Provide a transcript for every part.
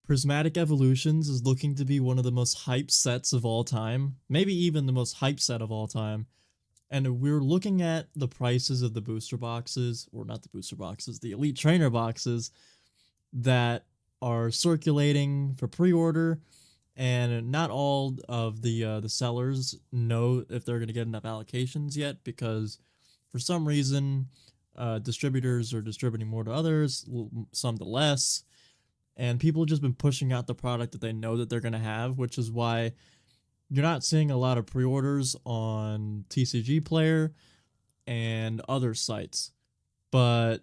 Prismatic Evolutions is looking to be one of the most hyped sets of all time, maybe even the most hyped set of all time. And we're looking at the prices of the booster boxes, or not the booster boxes, the Elite Trainer boxes that are circulating for pre-order, and not all of the sellers know if they're going to get enough allocations yet because for some reason distributors are distributing more to others, some to less, and people have just been pushing out the product that they know that they're going to have, which is why you're not seeing a lot of pre-orders on TCG Player and other sites. But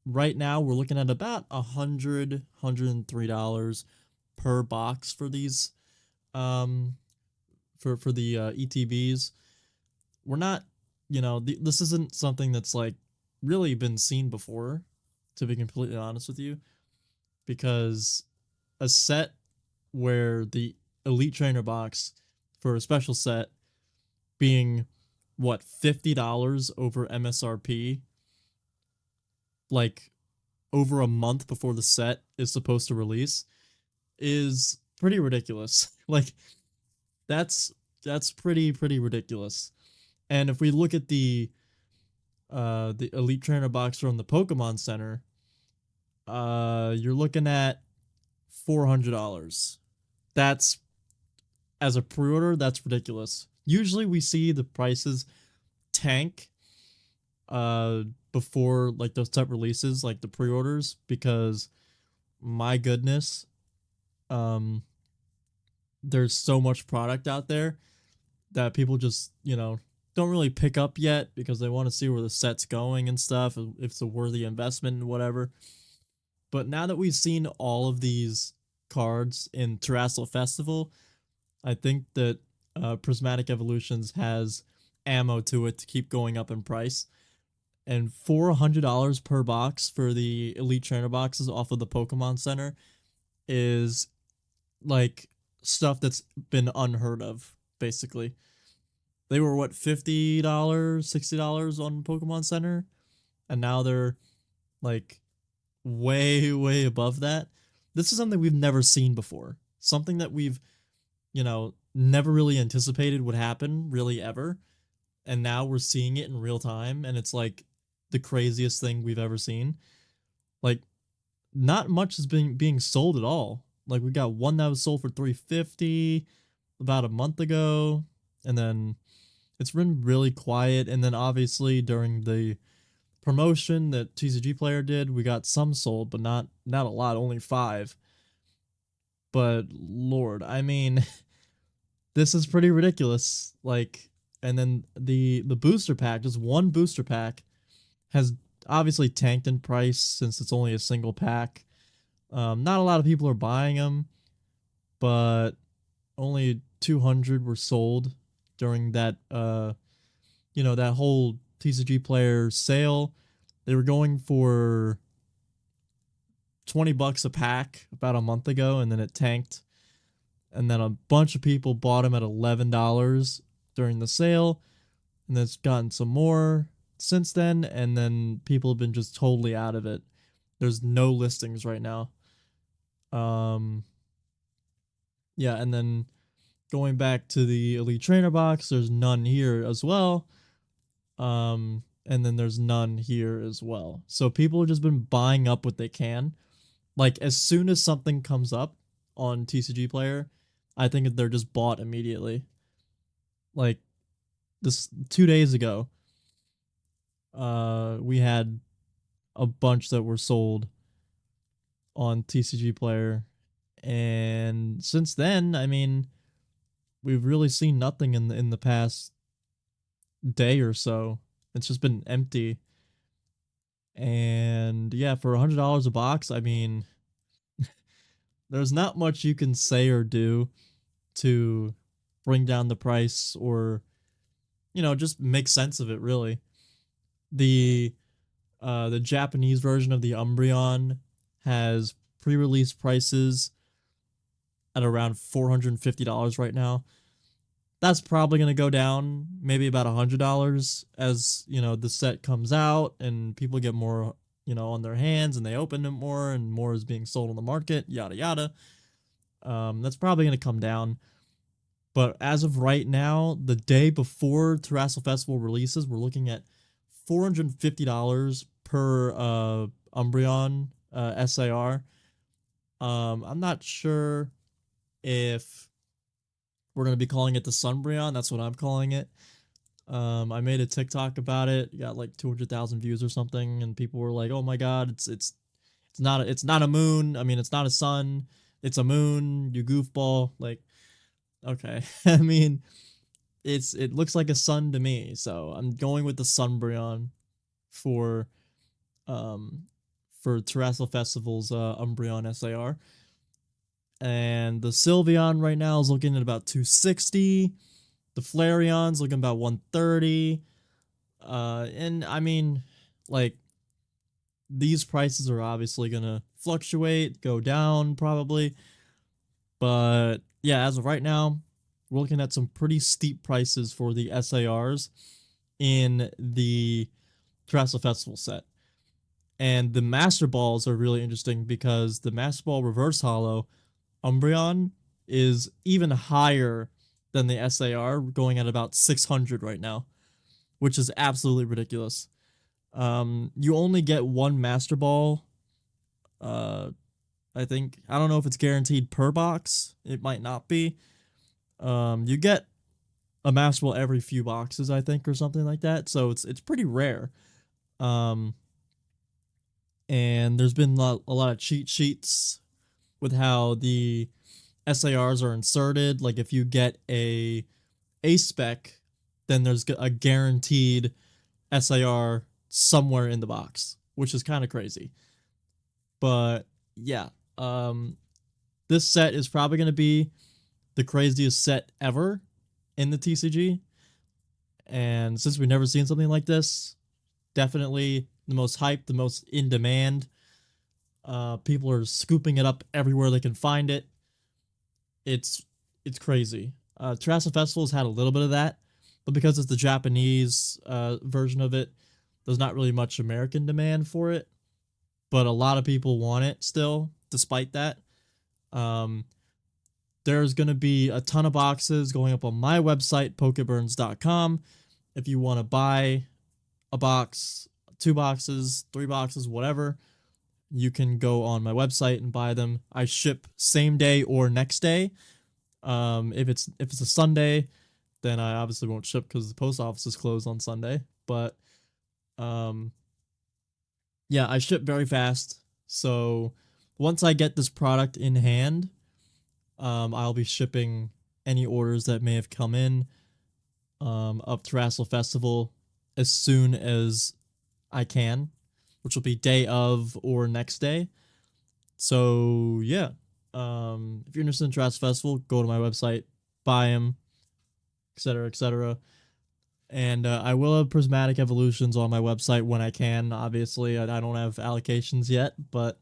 right now we're looking at about $103 per box for these um for the ETBs. We're not, this isn't something that's like really been seen before, to be completely honest with you, because a set where the Elite Trainer box for a special set being what, $50 over MSRP, like over a month before the set is supposed to release, is pretty ridiculous. Like that's pretty ridiculous. And if we look at the Elite Trainer box from the Pokemon Center, you're looking at $400. That's, as a pre-order, that's ridiculous. Usually we see the prices tank uh before like those type releases, like the pre-orders, because my goodness, um there's so much product out there that people just, don't really pick up yet because they want to see where the set's going and stuff, if it's a worthy investment and whatever. But now that we've seen all of these cards in Terrassel Festival, I think that Prismatic Evolutions has ammo to it to keep going up in price. And $400 per box for the Elite Trainer boxes off of the Pokemon Center is like stuff that's been unheard of, basically. They were what, $50, $60 on Pokemon Center, and now they're like way above that. This is something we've never seen before. Something that we've, never really anticipated would happen really ever. And now we're seeing it in real time, and it's like the craziest thing we've ever seen. Like, not much is being sold at all. Like, we got one that was sold for $350 about a month ago, and then it's been really quiet. And then obviously during the promotion that TCG Player did, we got some sold, but not a lot, only 5. But Lord, I mean, this is pretty ridiculous. Like, and then the booster pack, just one booster pack, has obviously tanked in price since it's only a single pack. Not a lot of people are buying them, but only 200 were sold during that that whole TCG Player sale. They were going for $20 a pack about a month ago, and then it tanked. And then a bunch of people bought them at $11 during the sale, and it's gotten some more since then. And then people have been just totally out of it. There's no listings right now. Yeah, and then going back to the Elite Trainer box, there's none here as well. And then there's none here as well. So people have just been buying up what they can. Like, as soon as something comes up on TCG Player, I think they're just bought immediately. Like, this 2 days ago, we had a bunch that were sold on TCG Player, and since then, I mean, we've really seen nothing in the past day or so. It's just been empty. And yeah, for $100 a box, I mean, there's not much you can say or do to bring down the price, or just make sense of it, really. The Japanese version of the Umbreon has pre-release prices at around $450 right now. That's probably going to go down maybe about $100 as, the set comes out and people get more, on their hands, and they open it more and more is being sold on the market, yada yada. That's probably going to come down. But as of right now, the day before Terrassel Festival releases, we're looking at $450 per Umbreon SAR. I'm not sure if we're gonna be calling it the Sunbreon. That's what I'm calling it. I made a TikTok about it. Got like 200,000 views or something, and people were like, "Oh my god, it's not a moon. I mean, it's not a sun. It's a moon. You goofball." Like, okay. I mean, it looks like a sun to me, so I'm going with the Sunbreon for um for Terrassel Festival's Umbreon SAR. And the Sylveon right now is looking at about 260. The Flareon's looking about 130. And I mean, like, these prices are obviously gonna fluctuate, go down probably. But yeah, as of right now, we're looking at some pretty steep prices for the SARs in the Terrassel Festival set. And the Master Balls are really interesting because the Master Ball Reverse Hollow Umbreon is even higher than the SAR, going at about 600 right now, which is absolutely ridiculous. You only get one Master Ball. Uh, I think I don't know if it's guaranteed per box. It might not be. You get a Master Ball every few boxes, I think, or something like that. So it's pretty rare. Um, and there's been a lot of cheat sheets with how the SARs are inserted. Like if you get a spec, then there's a guaranteed SAR somewhere in the box, which is kind of crazy. But yeah, um, this set is probably going to be the craziest set ever in the TCG. And since we've never seen something like this, definitely the most hyped, the most in demand. People are scooping it up everywhere they can find it. It's it's crazy. Terrassel Festival's had a little bit of that, but because it's the Japanese version of it, there's not really much American demand for it. But a lot of people want it still, despite that. Um, there's going to be a ton of boxes going up on my website, pokeburns.com. If you want to buy a box, 2 boxes, 3 boxes, whatever, you can go on my website and buy them. I ship same day or next day. If it's a Sunday, then I obviously won't ship because the post office is closed on Sunday. But um, yeah, I ship very fast. So once I get this product in hand, I'll be shipping any orders that may have come in of Terrassel Festival as soon as I can, which will be day of or next day. So yeah, if you're interested in Terrassel Festival, go to my website, buy them, etc., etc. And I will have Prismatic Evolutions on my website when I can. Obviously, I don't have allocations yet, but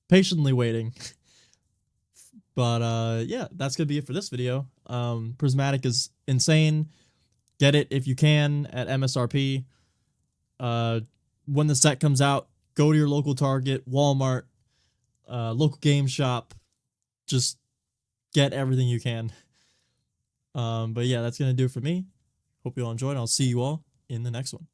patiently waiting. But yeah, that's gonna be it for this video. Prismatic is insane. Get it if you can at MSRP. Uh, when the set comes out, go to your local Target, Walmart, local game shop. Just get everything you can. But yeah, that's gonna do it for me. Hope you all enjoyed. I'll see you all in the next one.